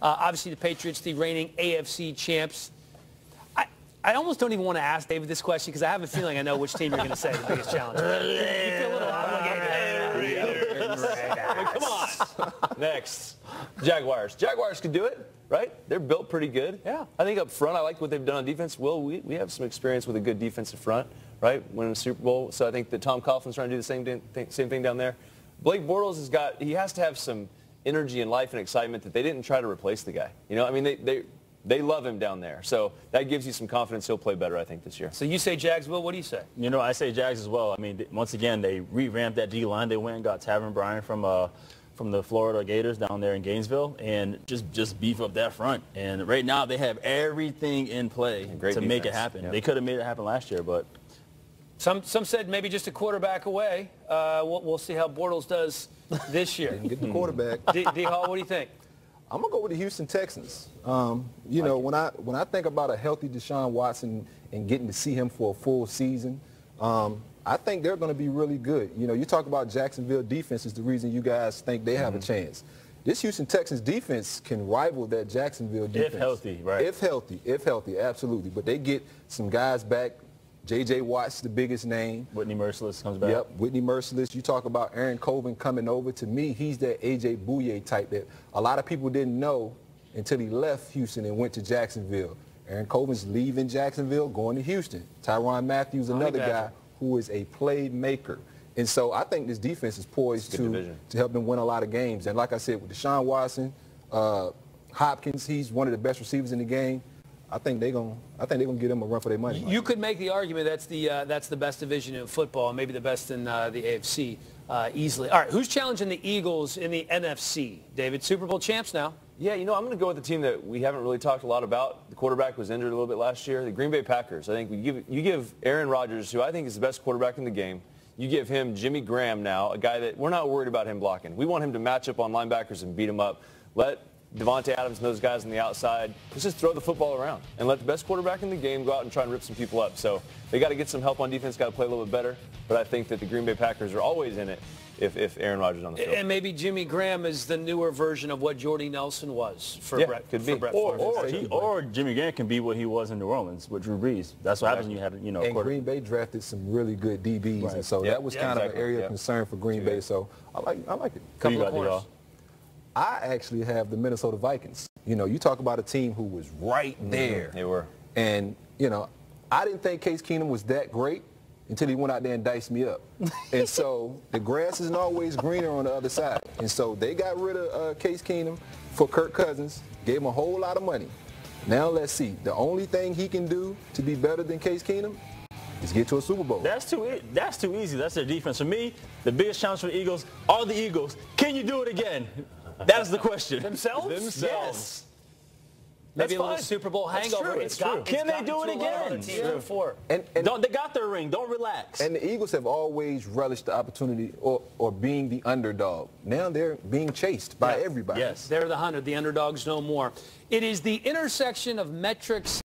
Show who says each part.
Speaker 1: Obviously, the Patriots, the reigning AFC champs. I almost don't even want to ask David this question because I have a feeling I know which team you're going to say the biggest challenge. You feel a little obligated.
Speaker 2: Come on. Next. Jaguars. Jaguars could do it, right? They're built pretty good.
Speaker 1: Yeah.
Speaker 2: I think up front, I like what they've done on defense. Will, we have some experience with a good defensive front, right? Winning the Super Bowl. So I think that Tom Coughlin's trying to do the same thing down there. Blake Bortles he has to have some energy and life and excitement that they didn't try to replace the guy. You know, I mean, they love him down there. So that gives you some confidence he'll play better, I think, this year.
Speaker 1: So you say Jags, Will. What do you say?
Speaker 3: You know, I say Jags as well. I mean, once again, they revamped that D-line. They went and got Taven Bryan from the Florida Gators down there in Gainesville and just beef up that front. And right now they have everything in play to make it happen. Yep. They could have made it happen last year, but.
Speaker 1: Some said maybe just a quarterback away. We'll see how Bortles does this year.
Speaker 4: Didn't get the quarterback.
Speaker 1: D-Hall, what do you think?
Speaker 4: I'm going to go with the Houston Texans. You know, when I think about a healthy Deshaun Watson and getting to see him for a full season, I think they're going to be really good. You know, you talk about Jacksonville defense is the reason you guys think they have a chance. This Houston Texans defense can rival that Jacksonville defense.
Speaker 3: If healthy, right?
Speaker 4: If healthy, absolutely. But they get some guys back. J.J. Watt's the biggest name.
Speaker 3: Whitney Merciless comes back.
Speaker 4: Yep, Whitney Merciless. You talk about Aaron Colvin coming over. To me, he's that A.J. Bouye type that a lot of people didn't know until he left Houston and went to Jacksonville. Aaron Colvin's leaving Jacksonville, going to Houston. Tyrann Mathieu, another guy who is a playmaker. And so I think this defense is poised to help them win a lot of games. And like I said, with Deshaun Watson, Hopkins, he's one of the best receivers in the game. I think they're gonna get them a run for their money.
Speaker 1: You could make the argument that's the best division in football, maybe the best in the AFC easily. All right, who's challenging the Eagles in the NFC? David, Super Bowl champs now.
Speaker 2: Yeah, you know, I'm going to go with the team that we haven't really talked a lot about. The quarterback was injured a little bit last year. The Green Bay Packers. I think you give Aaron Rodgers, who I think is the best quarterback in the game, you give him Jimmy Graham now, a guy that we're not worried about him blocking. We want him to match up on linebackers and beat him up. Let Devontae Adams and those guys on the outside, let's just throw the football around and let the best quarterback in the game go out and try and rip some people up. So they got to get some help on defense, got to play a little bit better. But I think that the Green Bay Packers are always in it if Aaron Rodgers is on the field.
Speaker 1: And maybe Jimmy Graham is the newer version of what Jordy Nelson was for Brett.
Speaker 2: Could be.
Speaker 3: Or Jimmy Graham can be what he was in New Orleans with Drew Brees. That's what happens when you have, you know.
Speaker 4: And Green Bay drafted some really good DBs, and so that was kind of an area of concern for Green Bay. So I like it.
Speaker 1: Couple of corners.
Speaker 4: I actually have the Minnesota Vikings. You know, you talk about a team who was right there.
Speaker 2: They were.
Speaker 4: And, you know, I didn't think Case Keenum was that great until he went out there and diced me up. And so the grass isn't always greener on the other side. And so they got rid of Case Keenum for Kirk Cousins, gave him a whole lot of money. Now let's see. The only thing he can do to be better than Case Keenum is get to a Super Bowl.
Speaker 3: That's too easy. That's their defense. For me, the biggest challenge for the Eagles are the Eagles. Can you do it again? That's the question.
Speaker 1: Themselves?
Speaker 3: Yes.
Speaker 1: Maybe a little Super Bowl hangover.
Speaker 3: Can they do it again?
Speaker 4: And
Speaker 3: they got their ring. Don't relax.
Speaker 4: And the Eagles have always relished the opportunity or being the underdog. Now they're being chased by everybody.
Speaker 1: Yes, they're the 100. The underdogs no more. It is the intersection of metrics